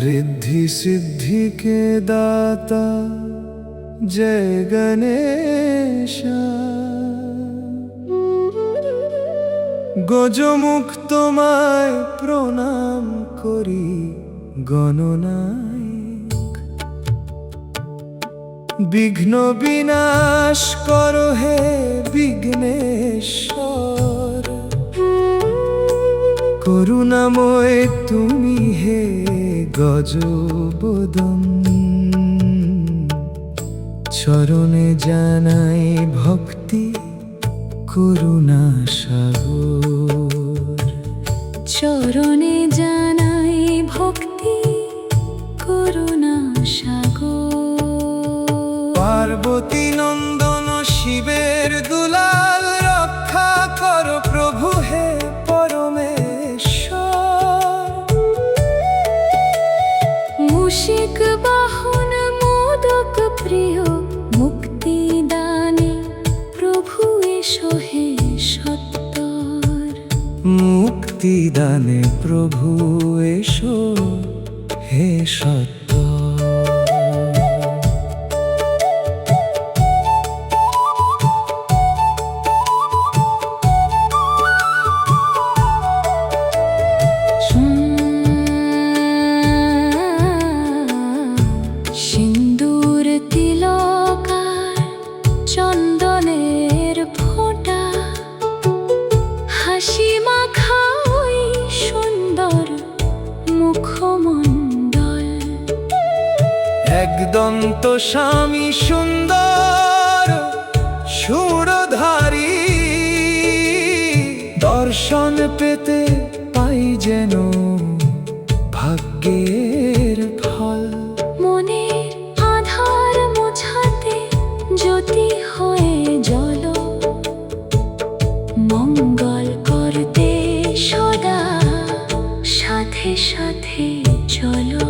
रिद्धि सिद्धि के दाता जय गणेश। গজমুখ তোমায় প্রণাম করি গণনায়ক। বিঘ্ন বিনাশ করো হে বিঘ্নেশ্বর। করুণাময় তুমি হে গজবদন। চরণে জানাই ভক্তি করুণা সাগর। চরণে জানাই ভক্তি করুণা সাগর। পার্বতী নন্দন শিবের দুলাল রক্ষা করো প্রভু হে পরমেশ্বর। মুশিক বাহন মোদক প্রিয় মুক্তি দানে প্রভু এসো হে সত্তর। মুক্তি দানে প্রভু এসো হে সত্তর। সিন্দুর তিলকার চন্দনের ফোঁটা, হাসি মাখা ওই সুন্দর মুখমণ্ডল। একদন্ত স্বামী সুন্দর সুরধারী, দর্শন পেতে পাই যেন ভাগ্যের ফল। মনের আধার মোছাতে জ্যোতি হয়ে জল, মঙ্গল করতে সদা সাথে সাথে চলো।